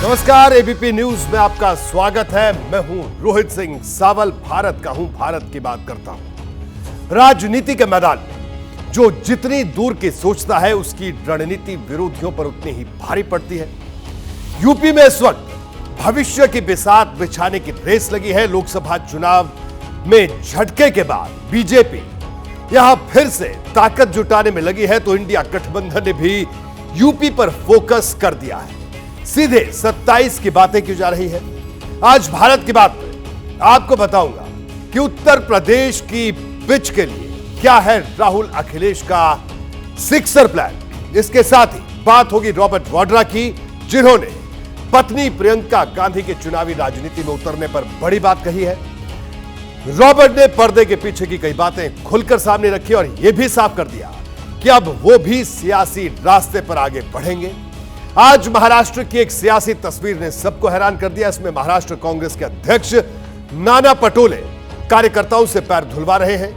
नमस्कार, ABP news में आपका स्वागत है। मैं हूं रोहित सिंह सावल, भारत का हूं, भारत की बात करता हूं। राजनीति के मैदान में जो जितनी दूर की सोचता है उसकी रणनीति विरोधियों पर उतनी ही भारी पड़ती है। यूपी में इस वक्त भविष्य की बिसात बिछाने की रेस लगी है। लोकसभा चुनाव में झटके के बाद बीजेपी यहां फिर से ताकत जुटाने में लगी है, तो इंडिया गठबंधन ने भी यूपी पर फोकस कर दिया है। सीधे 27 की बातें की जा रही है। आज भारत की बात में आपको बताऊंगा कि उत्तर प्रदेश की पिच के लिए क्या है राहुल अखिलेश का सिक्सर प्लान। इसके साथ ही बात होगी रॉबर्ट वाड्रा की, जिन्होंने पत्नी प्रियंका गांधी के चुनावी राजनीति में उतरने पर बड़ी बात कही है। रॉबर्ट ने पर्दे के पीछे की कई बातें खुलकर सामने रखी और यह भी साफ कर दिया कि अब वो भी सियासी रास्ते पर आगे बढ़ेंगे। आज महाराष्ट्र की एक सियासी तस्वीर ने सबको हैरान कर दिया। इसमें महाराष्ट्र कांग्रेस के अध्यक्ष नाना पटोले कार्यकर्ताओं से पैर धुलवा रहे हैं।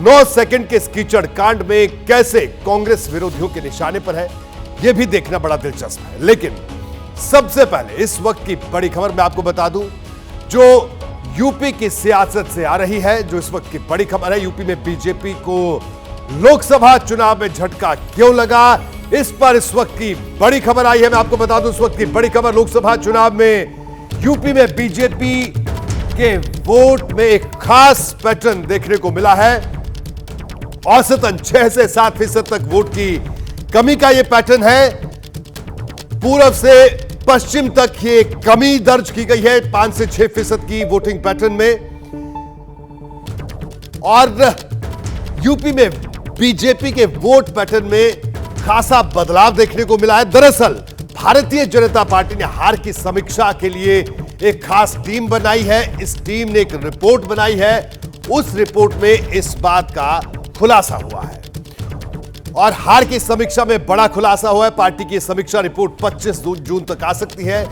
9 सेकंड के इस कीचड़ कांड में कैसे कांग्रेस विरोधियों के निशाने पर है, यह भी देखना बड़ा दिलचस्प है। लेकिन सबसे पहले इस वक्त की बड़ी खबर मैं आपको बता दूं, जो यूपी की सियासत से आ रही है। जो इस वक्त की बड़ी खबर है, यूपी में बीजेपी को लोकसभा चुनाव में झटका क्यों लगा, इस पर इस वक्त की बड़ी खबर आई है। मैं आपको बता दूं, इस वक्त की बड़ी खबर, लोकसभा चुनाव में यूपी में बीजेपी के वोट में एक खास पैटर्न देखने को मिला है। औसतन 6 से 7% तक वोट की कमी का यह पैटर्न है। पूर्व से पश्चिम तक ये कमी दर्ज की गई है 5 से 6% की वोटिंग पैटर्न में। और यूपी में बीजेपी के वोट पैटर्न में खासा बदलाव देखने को मिला है। दरअसल भारतीय जनता पार्टी ने हार की समीक्षा के लिए एक खास टीम बनाई है। इस टीम ने एक रिपोर्ट बनाई है। उस रिपोर्ट में इस बात का खुलासा हुआ है और हार की समीक्षा में बड़ा खुलासा हुआ है। पार्टी की समीक्षा रिपोर्ट 25 जून तक आ सकती है।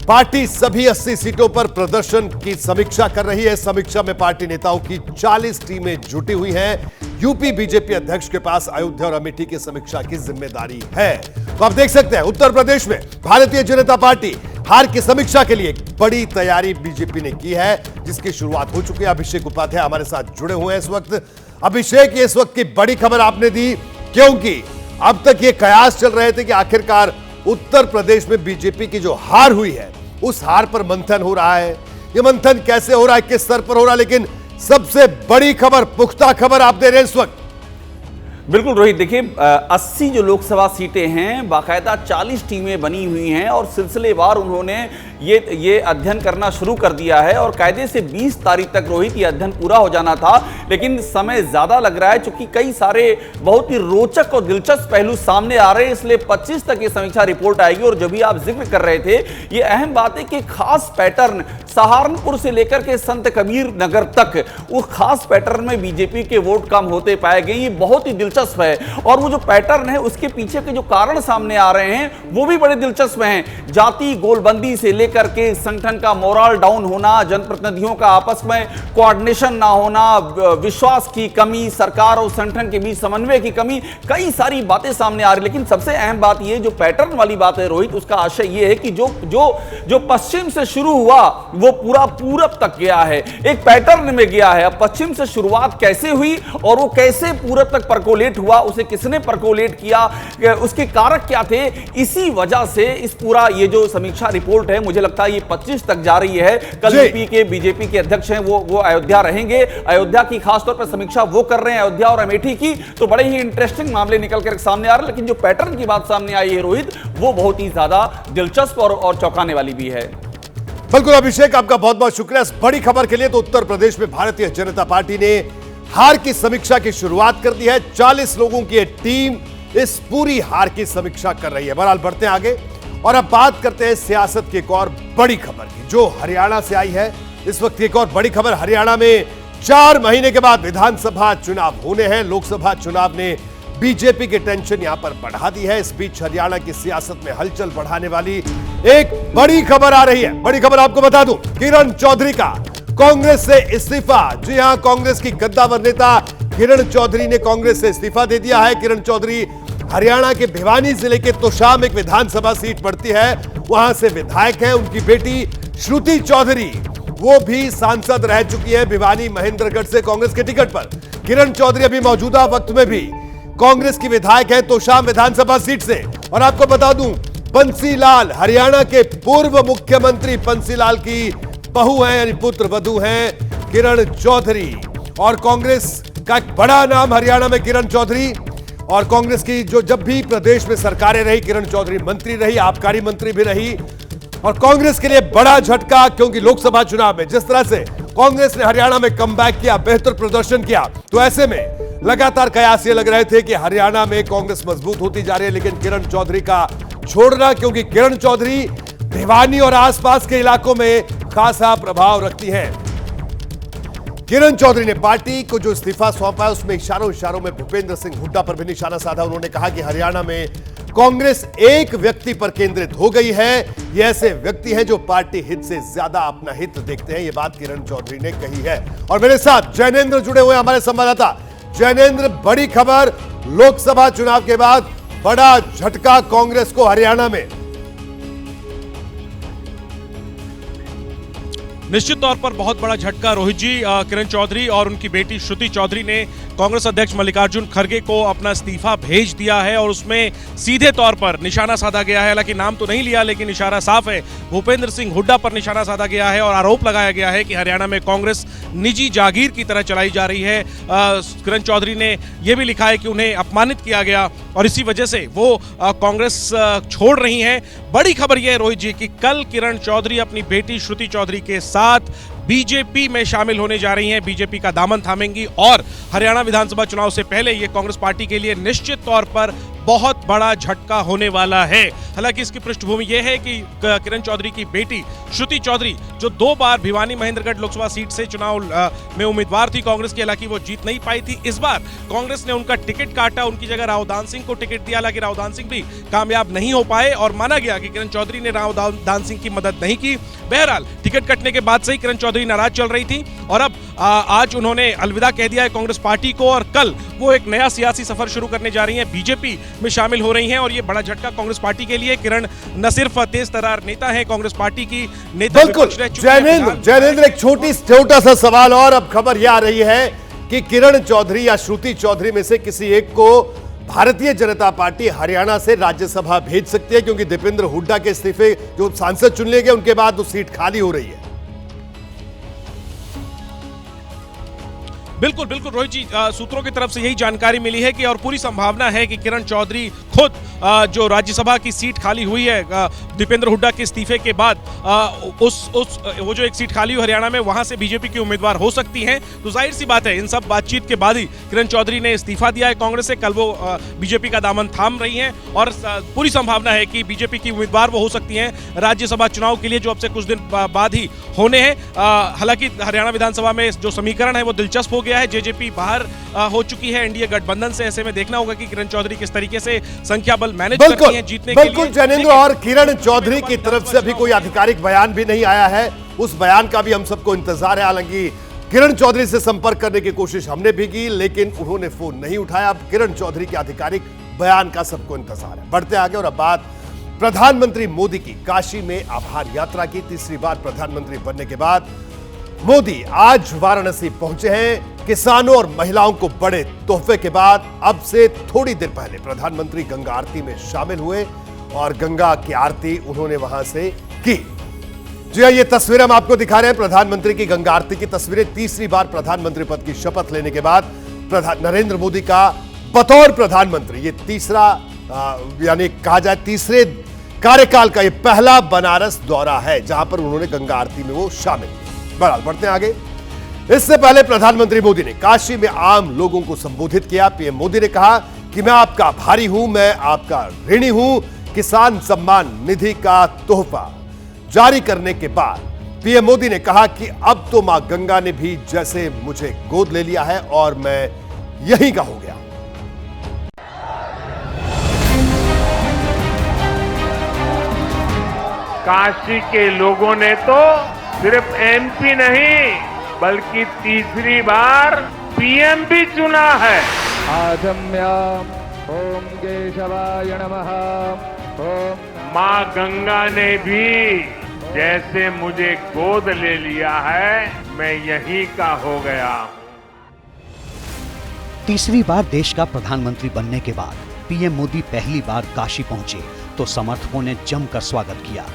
पार्टी सभी 80 सीटों पर प्रदर्शन की समीक्षा कर रही है। समीक्षा में पार्टी नेताओं की 40 टीमें जुटी हुई हैं। यूपी बीजेपी अध्यक्ष के पास अयोध्या और अमेठी की समीक्षा की जिम्मेदारी है। तो आप देख सकते हैं, उत्तर प्रदेश में भारतीय जनता पार्टी हार की समीक्षा के लिए बड़ी तैयारी बीजेपी ने की है, जिसकी शुरुआत हो चुकी है। अभिषेक उपाध्याय हमारे साथ जुड़े हुए हैं इस वक्त। अभिषेक, इस वक्त की बड़ी खबर आपने दी, क्योंकि अब तक ये कयास चल रहे थे कि आखिरकार उत्तर प्रदेश में बीजेपी की जो हार हुई है, उस हार पर मंथन हो रहा है। ये मंथन कैसे हो रहा है, किस स्तर पर हो रहा है, लेकिन सबसे बड़ी खबर, पुख्ता खबर आप दे रहे हैं इस वक्त। बिल्कुल रोहित, देखिए 80 जो लोकसभा सीटें हैं, बाकायदा 40 टीमें बनी हुई हैं और सिलसिलेवार उन्होंने ये अध्ययन करना शुरू कर दिया है और कायदे से 20 तारीख तक रोहित ये अध्ययन पूरा हो जाना था, लेकिन समय ज़्यादा लग रहा है क्योंकि कई सारे बहुत ही रोचक और दिलचस्प पहलू सामने आ रहे हैं। इसलिए 25 तक ये समीक्षा रिपोर्ट आएगी। और जब भी आप जिक्र कर रहे थे, ये अहम बात है कि खास पैटर्न सहारनपुर से लेकर के संत कबीर नगर तक, उस खास पैटर्न में बीजेपी के वोट कम होते पाए गए। ये बहुत ही दिलचस्प है और वो जो पैटर्न है उसके पीछे के जो कारण सामने आ रहे हैं वो भी बड़े दिलचस्प हैं। जाति गोलबंदी से लेकर के संगठन का मोरल डाउन होना, जनप्रतिनिधियों का आपस में कोऑर्डिनेशन ना होना, विश्वास की कमी, सरकार और संगठन के बीच समन्वय की कमी, कई सारी बातें सामने आ रही। लेकिन सबसे अहम बात ये जो पैटर्न वाली बात है रोहित, उसका आशय ये है कि जो पश्चिम से शुरू हुआ वो पूरा पूरब तक गया है, एक पैटर्न में गया है। अब पश्चिम से शुरुआत कैसे हुई और वो कैसे पूरब तक परकोलेट हुआ, उसे किसने परकोलेट किया, उसके कारक क्या थे, इसी वजह से इस पूरा ये जो समीक्षा रिपोर्ट है, मुझे लगता है ये 25 तक जा रही है। कल यूपी के बीजेपी के अध्यक्ष हैं वो अयोध्या रहेंगे। अयोध्या की खासतौर पर समीक्षा वो कर रहे हैं, अयोध्या और अमेठी की। तो बड़े ही इंटरेस्टिंग मामले निकल कर सामने आ रहे हैं। लेकिन जो पैटर्न की बात सामने आई है रोहित, वो बहुत ही ज्यादा दिलचस्प और चौंकाने वाली भी है। बिल्कुल अभिषेक, आपका बहुत बहुत शुक्रिया इस बड़ी खबर के लिए। तो उत्तर प्रदेश में भारतीय जनता पार्टी ने हार की समीक्षा की शुरुआत कर दी है। 40 लोगों की टीम इस पूरी हार की समीक्षा कर रही है। बहरहाल बढ़ते हैं आगे और अब बात करते हैं सियासत की एक और बड़ी खबर की, जो हरियाणा से आई है। इस वक्त की एक और बड़ी खबर, हरियाणा में 4 महीने के बाद विधानसभा चुनाव होने हैं। लोकसभा चुनाव ने बीजेपी की टेंशन यहां पर बढ़ा दी है। इस बीच हरियाणा की सियासत में हलचल बढ़ाने वाली एक बड़ी खबर आ रही है। बड़ी खबर आपको बता दूं, किरण चौधरी का कांग्रेस से इस्तीफा। जी हां, कांग्रेस की कद्दावर नेता किरण चौधरी ने कांग्रेस से इस्तीफा दे दिया है। किरण चौधरी हरियाणा के भिवानी जिले के तोशाम एक विधानसभा सीट पड़ती है, वहां से विधायक हैं। उनकी बेटी श्रुति चौधरी, वो भी सांसद रह चुकी है भिवानी महेंद्रगढ़ से कांग्रेस के टिकट पर। किरण चौधरी अभी मौजूदा वक्त में भी कांग्रेस की विधायक है तोशाम विधानसभा सीट से। और आपको बता दूं, बंसीलाल, हरियाणा के पूर्व मुख्यमंत्री बंसीलाल की बहू हैं, यानी पुत्र वधू हैं किरण चौधरी। और कांग्रेस का एक बड़ा नाम हरियाणा में किरण चौधरी। और कांग्रेस की जो जब भी प्रदेश में सरकारें रही, किरण चौधरी मंत्री रही, आबकारी मंत्री भी रही। और कांग्रेस के लिए बड़ा झटका, क्योंकि लोकसभा चुनाव में जिस तरह से कांग्रेस ने हरियाणा में कमबैक किया, बेहतर प्रदर्शन किया, तो ऐसे में लगातार कयास ये लग रहे थे कि हरियाणा में कांग्रेस मजबूत होती जा रही है। लेकिन किरण चौधरी का छोड़ना, क्योंकि किरण चौधरी भिवानी और आसपास के इलाकों में खासा प्रभाव रखती हैं। किरण चौधरी ने पार्टी को जो इस्तीफा सौंपा है उसमें इशारों में भूपेंद्र सिंह हुड्डा पर भी निशाना साधा। उन्होंने कहा कि हरियाणा में कांग्रेस एक व्यक्ति पर केंद्रित हो गई है। ये ऐसे व्यक्ति हैं जो पार्टी हित से ज्यादा अपना हित देखते हैं। ये बात किरण चौधरी ने कही है। और मेरे साथ जैनेंद्र जुड़े हुए हमारे संवाददाता। जैनेंद्र, बड़ी खबर, लोकसभा चुनाव के बाद बड़ा झटका कांग्रेस को हरियाणा में। निश्चित तौर पर बहुत बड़ा झटका रोहित जी। किरण चौधरी और उनकी बेटी श्रुति चौधरी ने कांग्रेस अध्यक्ष मल्लिकार्जुन खड़गे को अपना इस्तीफा भेज दिया है और उसमें सीधे तौर पर निशाना साधा गया है। हालांकि नाम तो नहीं लिया, लेकिन इशारा साफ है, भूपेंद्र सिंह हुड्डा पर निशाना साधा गया है और आरोप लगाया गया है कि हरियाणा में कांग्रेस निजी जागीर की तरह चलाई जा रही है। किरण चौधरी ने यह भी लिखा है कि उन्हें अपमानित किया गया और इसी वजह से वो कांग्रेस छोड़ रही हैं। बड़ी खबर यह है रोहित जी कि कल किरण चौधरी अपनी बेटी श्रुति चौधरी के साथ बीजेपी में शामिल होने जा रही हैं, बीजेपी का दामन थामेंगी और हरियाणा विधानसभा चुनाव से पहले ये कांग्रेस पार्टी के लिए निश्चित तौर पर बहुत बड़ा झटका होने वाला है। हालांकि इसकी पृष्ठभूमि यह है कि किरण चौधरी की बेटी श्रुति चौधरी, जो 2 बार भिवानी महेंद्रगढ़ लोकसभा सीट से चुनाव में उम्मीदवार थी कांग्रेस की, हालांकि वो जीत नहीं पाई थी। इस बार कांग्रेस ने उनका टिकट काटा, उनकी जगह रावदान सिंह को टिकट दिया। हालांकि रावदान सिंह भी कामयाब नहीं हो पाए और माना गया कि किरण चौधरी ने रावदान सिंह की मदद नहीं की। बहरहाल टिकट कटने के बाद से ही किरण चौधरी नाराज चल रही थी और अब आज उन्होंने अलविदा कह दिया है कांग्रेस पार्टी को और कल वो एक नया सियासी सफर शुरू करने जा रही हैं, बीजेपी में शामिल हो रही हैं। और ये बड़ा झटका कांग्रेस पार्टी के लिए। किरण न सिर्फ तेज तर्रार नेता है कांग्रेस पार्टी की, नेता बिल्कुल। जैनेंद्र, एक छोटा सा सवाल और। अब खबर यह आ रही है कि किरण चौधरी या श्रुति चौधरी में से किसी एक को भारतीय जनता पार्टी हरियाणा से राज्यसभा भेज सकती है, क्योंकि दीपेंद्र हुड्डा के इस्तीफे जो सांसद चुन लिए गए उनके बाद वो सीट खाली हो रही है। बिल्कुल बिल्कुल रोहित जी, सूत्रों की तरफ से यही जानकारी मिली है कि और पूरी संभावना है कि किरण चौधरी खुद जो राज्यसभा की सीट खाली हुई है दीपेंद्र हुड्डा के इस्तीफे के बाद, वो जो एक सीट खाली हुई हरियाणा में, वहां से बीजेपी की उम्मीदवार हो सकती हैं। तो जाहिर सी बात है, इन सब बातचीत के बाद ही किरण चौधरी ने इस्तीफा दिया है कांग्रेस से। कल वो बीजेपी का दामन थाम रही हैं और पूरी संभावना है कि बीजेपी की उम्मीदवार वो हो सकती हैं राज्यसभा चुनाव के लिए, जो अब से कुछ दिन बाद ही होने हैं। हालांकि हरियाणा विधानसभा में जो समीकरण है वो दिलचस्प हो गया है। जेजेपी बाहर हो चुकी है एनडीए गठबंधन से। ऐसे में देखना होगा कि किरण चौधरी किस तरीके से संख्या बल मैनेज करती हैं जीतने के लिए। बिल्कुल जैनेंद्र, और किरण चौधरी की तरफ से अभी कोई आधिकारिक बयान भी नहीं आया है। उस बयान का भी हम सबको इंतजार है। हालांकि किरण चौधरी से संपर्क करने की कोशिश हमने भी की, लेकिन उन्होंने फोन नहीं उठाया। अब किरण चौधरी के आधिकारिक बयान का सबको इंतजार है। बढ़ते आगे और अब बात प्रधानमंत्री मोदी की। काशी में आभार यात्रा की। तीसरी बार प्रधानमंत्री बनने के बाद मोदी आज वाराणसी पहुंचे हैं। किसानों और महिलाओं को बड़े तोहफे के बाद अब से थोड़ी देर पहले प्रधानमंत्री गंगा आरती में शामिल हुए और गंगा की आरती उन्होंने वहां से की। जी हां, ये तस्वीरें हम आपको दिखा रहे हैं, प्रधानमंत्री की गंगा आरती की तस्वीरें। तीसरी बार प्रधानमंत्री पद की शपथ लेने के बाद नरेंद्र मोदी का बतौर प्रधानमंत्री ये तीसरा यानी कहा जाए तीसरे कार्यकाल का ये पहला बनारस दौरा है, जहां पर उन्होंने गंगा आरती में वो शामिल। बहरहाल बढ़ते हैं आगे। इससे पहले प्रधानमंत्री मोदी ने काशी में आम लोगों को संबोधित किया। पीएम मोदी ने कहा कि मैं आपका आभारी हूं, मैं आपका ऋणी हूं। किसान सम्मान निधि का तोहफा जारी करने के बाद पीएम मोदी ने कहा कि अब तो मां गंगा ने भी जैसे मुझे गोद ले लिया है और मैं यहीं का हो गया। काशी के लोगों ने तो सिर्फ एमपी नहीं बल्कि तीसरी बार पीएम भी चुना है। आधम्याम ओम केशवाय नमः ओम मां गंगा ने भी जैसे मुझे गोद ले लिया है, मैं यहीं का हो गया हूं। तीसरी बार देश का प्रधानमंत्री बनने के बाद पीएम मोदी पहली बार काशी पहुंचे तो समर्थकों ने जमकर स्वागत किया।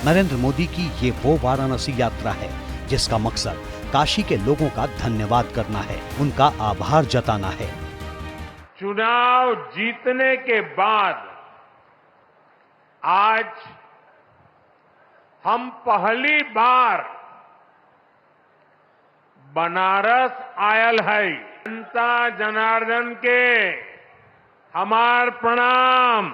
नरेंद्र मोदी की ये वो वाराणसी यात्रा है जिसका मकसद काशी के लोगों का धन्यवाद करना है, उनका आभार जताना है। चुनाव जीतने के बाद आज हम पहली बार बनारस आयल है। जनता जनार्दन के हमार प्रणाम।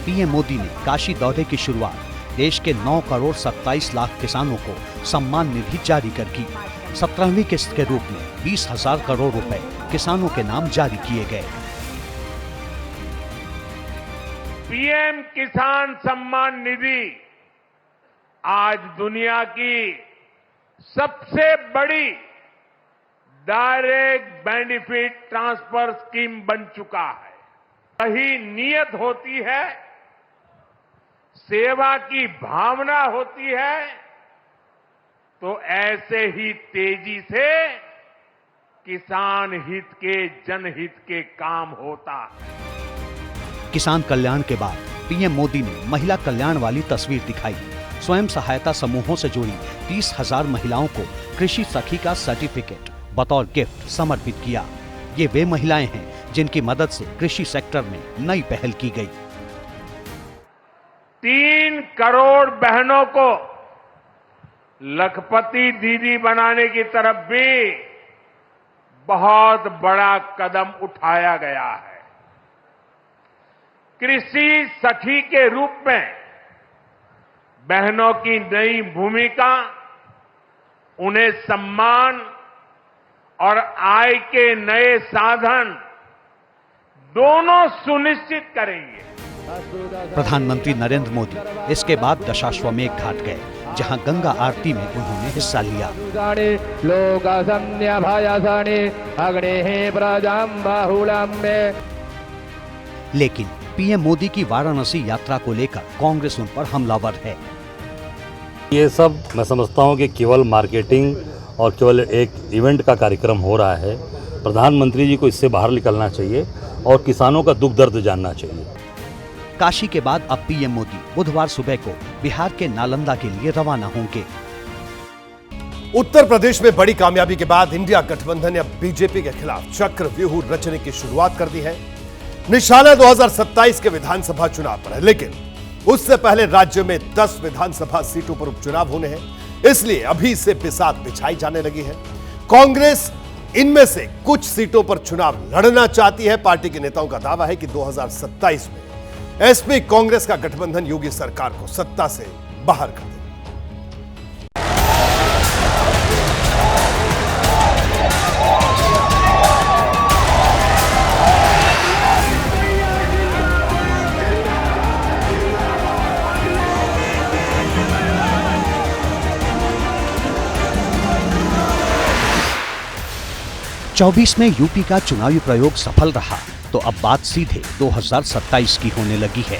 पीएम मोदी ने काशी दौरे की शुरुआत देश के 9 करोड़ 27 लाख किसानों को सम्मान निधि जारी कर की। 17वीं किस्त के रूप में 20,000 करोड़ रुपए किसानों के नाम जारी किए गए। पीएम किसान सम्मान निधि आज दुनिया की सबसे बड़ी डायरेक्ट बेनिफिट ट्रांसफर स्कीम बन चुका है। सही नियत होती है, सेवा की भावना होती है, तो ऐसे ही तेजी से किसान हित के, जनहित के काम होता है। किसान कल्याण के बाद पीएम मोदी ने महिला कल्याण वाली तस्वीर दिखाई। स्वयं सहायता समूहों से जुड़ी 30,000 महिलाओं को कृषि सखी का सर्टिफिकेट बतौर गिफ्ट समर्पित किया। ये वे महिलाएं हैं जिनकी मदद से कृषि सेक्टर में नई पहल की गई। 3 करोड़ बहनों को लखपति दीदी बनाने की तरफ भी बहुत बड़ा कदम उठाया गया है। कृषि सखी के रूप में बहनों की नई भूमिका उन्हें सम्मान और आय के नए साधन दोनों सुनिश्चित करेंगे। प्रधानमंत्री नरेंद्र मोदी इसके बाद दशाश्वमेध घाट गए, जहां गंगा आरती में उन्होंने हिस्सा लिया। लेकिन पीएम मोदी की वाराणसी यात्रा को लेकर कांग्रेस उन पर हमलावर है। ये सब मैं समझता हूँ कि केवल मार्केटिंग और केवल एक इवेंट का कार्यक्रम हो रहा है। प्रधानमंत्री जी को इससे बाहर निकलना चाहिए और किसानों का दुख दर्द जानना चाहिए। काशी के बाद अब पीएम मोदी बुधवार सुबह को बिहार के नालंदा के लिए रवाना होंगे। उत्तर प्रदेश में बड़ी कामयाबी के बाद इंडिया गठबंधन ने अब बीजेपी के खिलाफ चक्रव्यूह रचने की शुरुआत कर दी है। निशाना 2027 के विधानसभा चुनाव पर है, लेकिन उससे पहले राज्य में 10 विधानसभा सीटों पर उपचुनाव होने हैं, इसलिए अभी से बिसात बिछाई जाने लगी है। कांग्रेस इनमें से कुछ सीटों पर चुनाव लड़ना चाहती है। पार्टी के नेताओं का दावा है कि 2027 में एसपी कांग्रेस का गठबंधन योगी सरकार को सत्ता से बाहर कर देगा। 24 में यूपी का चुनावी प्रयोग सफल रहा तो अब बात सीधे 2027 की होने लगी है।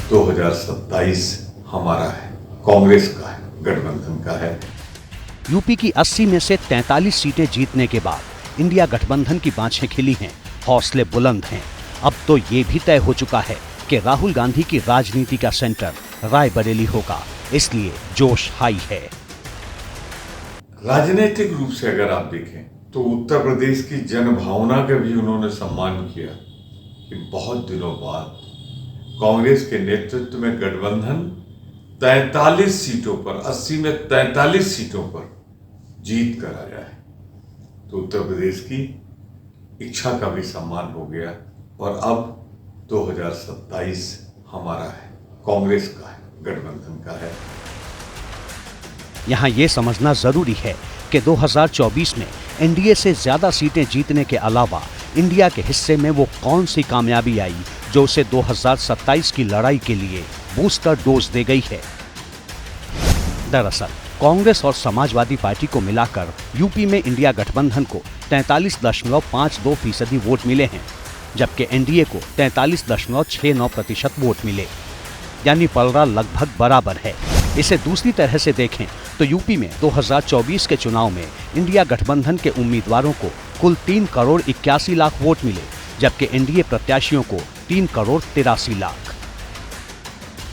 2027 हमारा है, कांग्रेस का है, गठबंधन का है। यूपी की 80 में से 43 सीटें जीतने के बाद इंडिया गठबंधन की बाँछें खिली हैं, हौसले बुलंद हैं। अब तो ये भी तय हो चुका है कि राहुल गांधी की राजनीति का सेंटर रायबरेली होगा, इसलिए जोश हाई है। राजनीतिक रूप से अगर आप देखें तो उत्तर प्रदेश की जनभावना का भी उन्होंने सम्मान किया कि बहुत दिनों बाद कांग्रेस के नेतृत्व में गठबंधन 43 सीटों पर, 80 में 43 सीटों पर जीत कर आया है। तो उत्तर प्रदेश की इच्छा का भी सम्मान हो गया और अब 2027 हमारा है, कांग्रेस का है, गठबंधन का है। यहाँ ये समझना जरूरी है कि 2024 में एनडीए से ज्यादा सीटें जीतने के अलावा इंडिया के हिस्से में वो कौन सी कामयाबी आई जो उसे 2027 की लड़ाई के लिए बूस्टर डोज दे गई है। दरअसल कांग्रेस और समाजवादी पार्टी को मिलाकर यूपी में इंडिया गठबंधन को 43.52% वोट मिले हैं, जबकि एनडीए को 43.69% वोट मिले, यानी पलड़ा लगभग बराबर है। इसे दूसरी तरह से देखें तो यूपी में 2024 के चुनाव में इंडिया गठबंधन के उम्मीदवारों को कुल 3 करोड़ 81 लाख वोट मिले, जबकि एनडीए प्रत्याशियों को 3 करोड़ 83 लाख।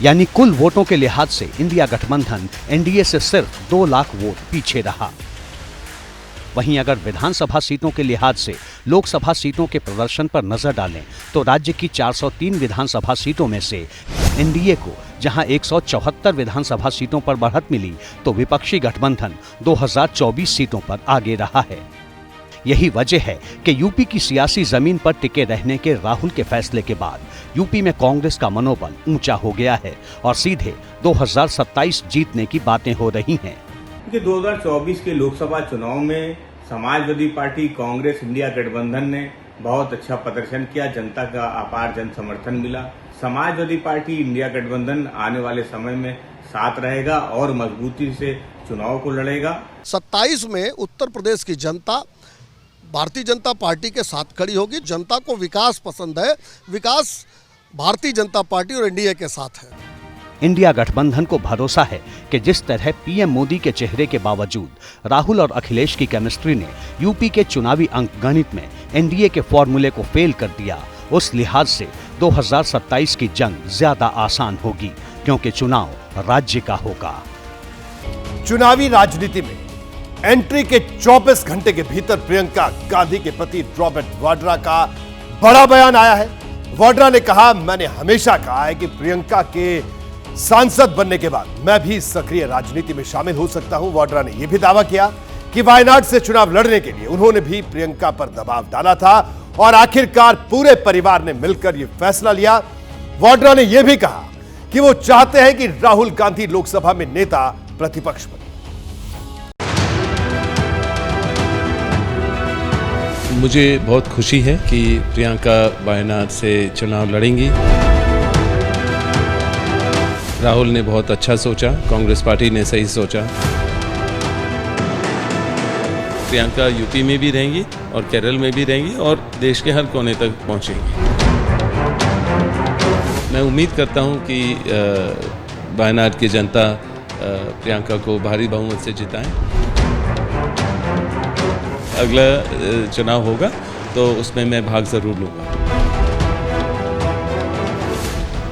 यानी कुल वोटों के लिहाज से इंडिया गठबंधन एनडीए से सिर्फ 2 लाख वोट पीछे रहा। वहीं अगर विधानसभा सीटों के लिहाज से लोकसभा सीटों के प्रदर्शन पर नजर डालें तो राज्य की 403 विधानसभा सीटों में से एनडीए को जहां 174 विधानसभा सीटों पर बढ़त मिली, तो विपक्षी गठबंधन 2024 सीटों पर आगे रहा है। यही वजह है कि यूपी की सियासी जमीन पर टिके रहने के राहुल के फैसले के बाद यूपी में कांग्रेस का मनोबल ऊंचा हो गया है और सीधे 2027 जीतने की बातें हो रही हैं। 2024 के लोकसभा चुनाव में समाजवादी पार्टी, कांग्रेस, इंडिया गठबंधन ने बहुत अच्छा प्रदर्शन किया, जनता का अपार जन समर्थन मिला। समाजवादी पार्टी, इंडिया गठबंधन आने वाले समय में साथ रहेगा और मजबूती से चुनाव को लड़ेगा। 27 में उत्तर प्रदेश की जनता भारतीय जनता पार्टी के साथ खड़ी होगी। जनता को विकास पसंद है, विकास भारतीय जनता पार्टी और एनडीए के साथ है। इंडिया गठबंधन को भरोसा है कि जिस तरह पीएम मोदी के चेहरे के बावजूद राहुल और अखिलेश की केमिस्ट्री ने यूपी के चुनावी अंकगणित में एनडीए के फॉर्मूले को फेल कर दिया, उस लिहाज से 2027 की जंग ज्यादा आसान होगी, क्योंकि चुनाव राज्य का होगा। चुनावी राजनीति में एंट्री के 24 घंटे के भीतर प्रियंका गांधी के पति रॉबर्ट वाड्रा का बड़ा बयान आया है। वाड्रा ने कहा, मैंने हमेशा कहा है कि प्रियंका के सांसद बनने के बाद मैं भी सक्रिय राजनीति में शामिल हो सकता हूं। वाड्रा ने यह भी दावा किया कि वायनाड से चुनाव लड़ने के लिए उन्होंने भी प्रियंका पर दबाव डाला था और आखिरकार पूरे परिवार ने मिलकर यह फैसला लिया। वाड्रा ने यह भी कहा कि वो चाहते हैं कि राहुल गांधी लोकसभा में नेता प्रतिपक्ष बने। मुझे बहुत खुशी है कि प्रियंका वायनाड से चुनाव लड़ेंगी। राहुल ने बहुत अच्छा सोचा, कांग्रेस पार्टी ने सही सोचा। प्रियंका यूपी में भी रहेंगी और केरल में भी रहेंगी और देश के हर कोने तक पहुंचेंगी। मैं उम्मीद करता हूं कि वायनाड की जनता प्रियंका को भारी बहुमत से जिताएं। अगला चुनाव होगा तो उसमें मैं भाग जरूर लूंगा।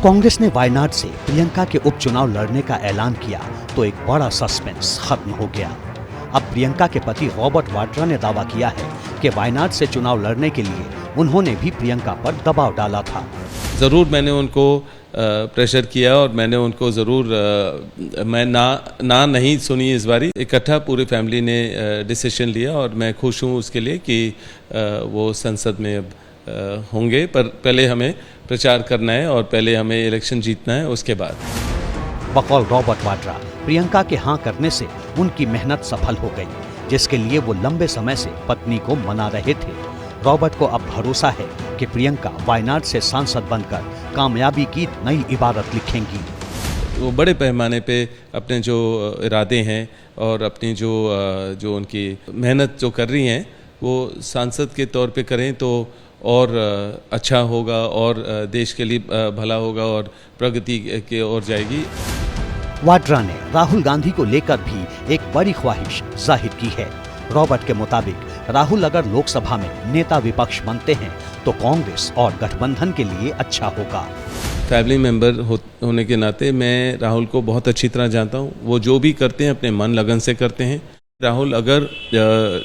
कांग्रेस ने वायनाड से प्रियंका के उपचुनाव लड़ने का ऐलान किया तो एक बड़ा सस्पेंस खत्म हो गया। अब प्रियंका के पति रॉबर्ट वाड्रा ने दावा किया है कि वायनाड से चुनाव लड़ने के लिए उन्होंने भी प्रियंका पर दबाव डाला था। ज़रूर मैंने उनको प्रेशर किया और मैंने उनको ज़रूर मैं ना नहीं सुनी इस बारी। इकट्ठा पूरी फैमिली ने डिसीजन लिया और मैं खुश हूँ उसके लिए कि वो संसद में अब होंगे। पर पहले हमें प्रचार करना है और पहले हमें इलेक्शन जीतना है, उसके बाद। बकौल रॉबर्ट वाड्रा, प्रियंका के हाँ करने से उनकी मेहनत सफल हो गई, जिसके लिए वो लंबे समय से पत्नी को मना रहे थे। रॉबर्ट को अब भरोसा है कि प्रियंका वायनाड से सांसद बनकर कामयाबी की नई इबारत लिखेंगी। वो बड़े पैमाने पे अपने जो इरादे हैं और अपनी जो उनकी मेहनत जो कर रही हैं वो सांसद के तौर पे करें तो और अच्छा होगा और देश के लिए भला होगा और प्रगति की ओर जाएगी। वाड्रा ने राहुल गांधी को लेकर भी एक बड़ी ख्वाहिश जाहिर की है। रॉबर्ट के मुताबिक राहुल अगर लोकसभा में नेता विपक्ष बनते हैं तो कांग्रेस और गठबंधन के लिए अच्छा होगा। फैमिली मेंबर होने के नाते मैं राहुल को बहुत अच्छी तरह जानता हूँ। वो जो भी करते हैं अपने मन लगन से करते हैं। राहुल अगर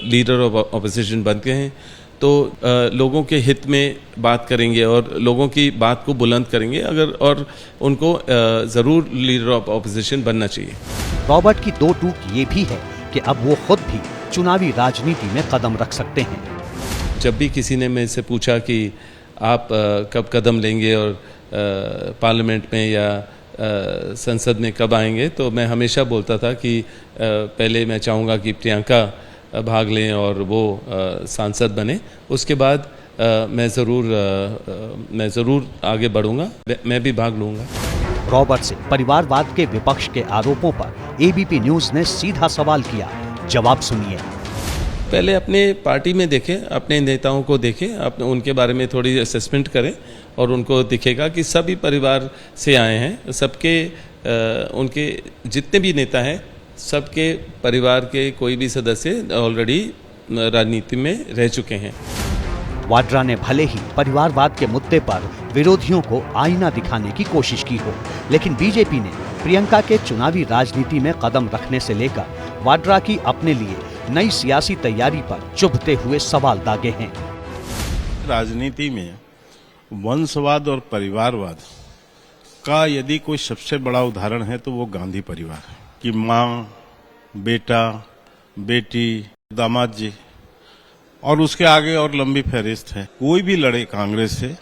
लीडर ऑफ ऑपोजिशन बनते हैं तो लोगों के हित में बात करेंगे और लोगों की बात को बुलंद करेंगे और उनको ज़रूर लीडर ऑफ ऑपोजिशन बनना चाहिए। रॉबर्ट की दो टूक ये भी है कि अब वो खुद भी चुनावी राजनीति में कदम रख सकते हैं। जब भी किसी ने मेरे से पूछा कि आप कब कदम लेंगे और पार्लियामेंट में या संसद में कब आएंगे, तो मैं हमेशा बोलता था कि पहले मैं चाहूँगा कि प्रियंका भाग लें और वो सांसद बने, उसके बाद मैं ज़रूर आगे बढ़ूँगा, मैं भी भाग लूँगा। रॉबर्ट से परिवारवाद के विपक्ष के आरोपों पर एबीपी न्यूज ने सीधा सवाल किया। जवाब सुनिए। पहले अपने पार्टी में देखें, अपने नेताओं को देखें, अपने उनके बारे में थोड़ी असेसमेंट करें और उनको दिखेगा कि सभी परिवार से आए हैं। सबके उनके जितने भी नेता हैं सबके परिवार के कोई भी सदस्य ऑलरेडी राजनीति में रह चुके हैं। वाड्रा ने भले ही परिवारवाद के मुद्दे पर विरोधियों को आईना दिखाने की कोशिश की हो, लेकिन बीजेपी ने प्रियंका के चुनावी राजनीति में कदम रखने से लेकर वाड्रा की अपने लिए नई सियासी तैयारी पर चुभते हुए सवाल दागे हैं। राजनीति में वंशवाद और परिवारवाद का यदि कोई सबसे बड़ा उदाहरण है तो वो गांधी परिवार है कि माँ, बेटा, बेटी, दामाद जी और उसके आगे और लंबी फहरिस्त है। कोई भी लड़े कांग्रेस से,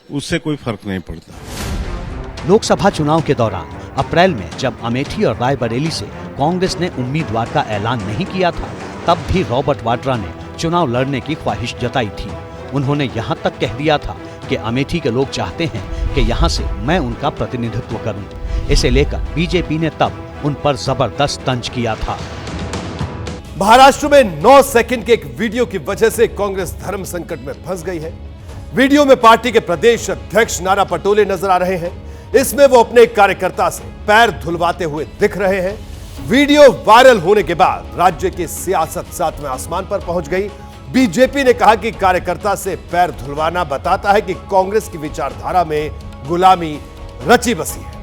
उससे कोई फर्क नहीं पड़ता। लोकसभा चुनाव के दौरान अप्रैल में जब अमेठी और रायबरेली से कांग्रेस ने उम्मीदवार का ऐलान नहीं किया था, तब भी रॉबर्ट वाड्रा ने चुनाव लड़ने की ख्वाहिश जताई थी। उन्होंने यहां तक कह दिया था कि अमेठी के लोग चाहते हैं कि यहां से मैं उनका प्रतिनिधित्व करूं। इसे लेकर बीजेपी ने तब उन पर जबरदस्त तंज किया था। महाराष्ट्र में 9 सेकंड के एक वीडियो की वजह से कांग्रेस धर्म संकट में फंस गई है। वीडियो में पार्टी के प्रदेश अध्यक्ष नाना पटोले नजर आ रहे हैं। इसमें वो अपने एक कार्यकर्ता से पैर धुलवाते हुए दिख रहे हैं। वीडियो वायरल होने के बाद राज्य की सियासत 7वें आसमान पर पहुंच गई। बीजेपी ने कहा कि कार्यकर्ता से पैर धुलवाना बताता है कि कांग्रेस की विचारधारा में गुलामी रची बसी है।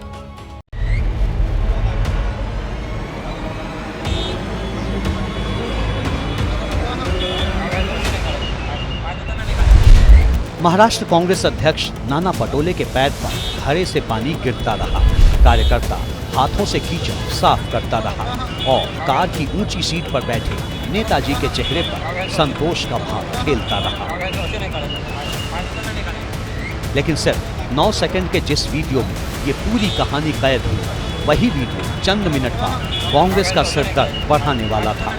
महाराष्ट्र कांग्रेस अध्यक्ष नाना पटोले के पैर पर घड़े से पानी गिरता रहा। कार्यकर्ता हाथों से कीचड़ साफ करता रहा और कार की ऊंची सीट पर बैठे नेताजी के चेहरे पर संतोष का भाव खेलता रहा। लेकिन सिर्फ 9 सेकंड के जिस वीडियो में ये पूरी कहानी कैद हुई, वही वीडियो चंद मिनट बाद कांग्रेस का सिरदर्द बढ़ाने वाला था।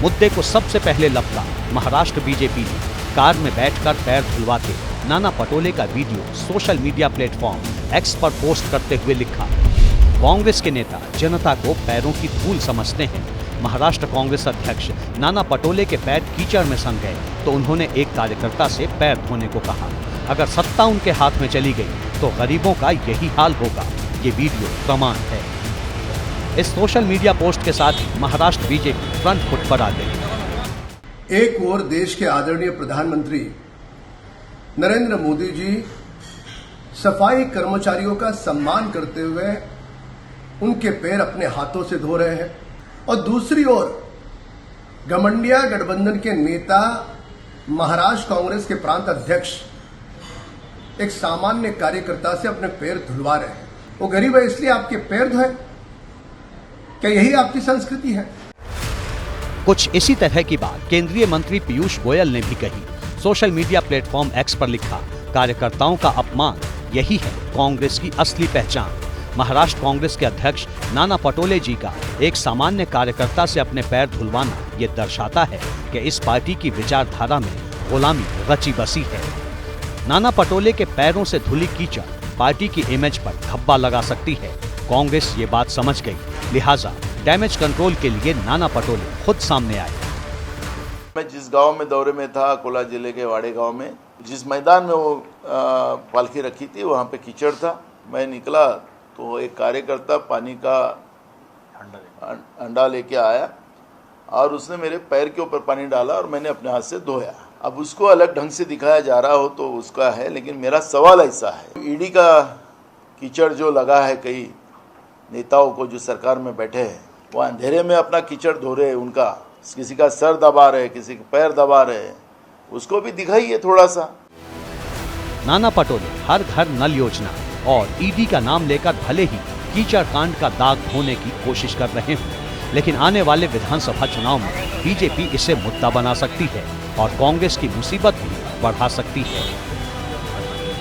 मुद्दे को सबसे पहले लपका महाराष्ट्र बीजेपी ने कार में बैठकर पैर धुलवाते नाना पटोले का video social media platform x पर पोस्ट करते हुए लिखा। कांग्रेस के नेता जनता को पैरों की धूल समझते हैं। महाराष्ट्र कांग्रेस अध्यक्ष नाना पटोले के पैर कीचड़ में सन गए तो उन्होंने एक कार्यकर्ता से पैर धोने को कहा। अगर सत्ता उनके हाथ में चली गई तो गरीबों का यही हाल होगा। ये वीडियो कमाल है। इस सोशल मीडिया पोस्ट के साथ ही महाराष्ट्र बीजेपी फ्रंट फुट पर आ गई। एक ओर देश के आदरणीय प्रधानमंत्री नरेंद्र मोदी जी सफाई कर्मचारियों का सम्मान करते हुए उनके पैर अपने हाथों से धो रहे हैं और दूसरी ओर घमंडिया गठबंधन के नेता महाराष्ट्र कांग्रेस के प्रांत अध्यक्ष एक सामान्य कार्यकर्ता से अपने पैर धुलवा रहे हैं। वो गरीब है इसलिए आपके पैर धोए? क्या यही आपकी संस्कृति है? कुछ इसी तरह की बात केंद्रीय मंत्री पीयूष गोयल ने भी कही। सोशल मीडिया प्लेटफॉर्म एक्स पर लिखा, कार्यकर्ताओं का अपमान यही है कांग्रेस की असली पहचान। महाराष्ट्र कांग्रेस के अध्यक्ष नाना पटोले जी का एक सामान्य कार्यकर्ता से अपने पैर धुलवाना ये दर्शाता है कि इस पार्टी की विचारधारा में गुलामी रची बसी है। नाना पटोले के पैरों से धुली कीचड़ पार्टी की इमेज पर धब्बा लगा सकती है। कांग्रेस ये बात समझ गई, लिहाजा डैमेज कंट्रोल के लिए नाना पटोले खुद सामने आए। मैं जिस गांव में दौरे में था, अकोला जिले के वाड़े गांव में, जिस मैदान में वो पालकी रखी थी वहां पे कीचड़ था। मैं निकला तो एक कार्यकर्ता पानी का अंडा लेके आया और उसने मेरे पैर के ऊपर पानी डाला और मैंने अपने हाथ से धोया। अब उसको अलग ढंग से दिखाया जा रहा हो तो उसका है, लेकिन मेरा सवाल ऐसा है, ईडी का कीचड़ जो लगा है कई नेताओं को जो सरकार में बैठे हैं, वो अंधेरे में अपना कीचड़ धो रहे हैं, उनका किसी का सर दबा रहे, किसी के पैर दबा रहे, उसको भी दिखाइए थोड़ा सा। नाना पटोले हर घर नल योजना और ईडी का नाम लेकर भले ही कीचड़ कांड का दाग धोने की कोशिश कर रहे हों, लेकिन आने वाले विधानसभा चुनाव में बीजेपी इसे मुद्दा बना सकती है और कांग्रेस की मुसीबत भी बढ़ा सकती है।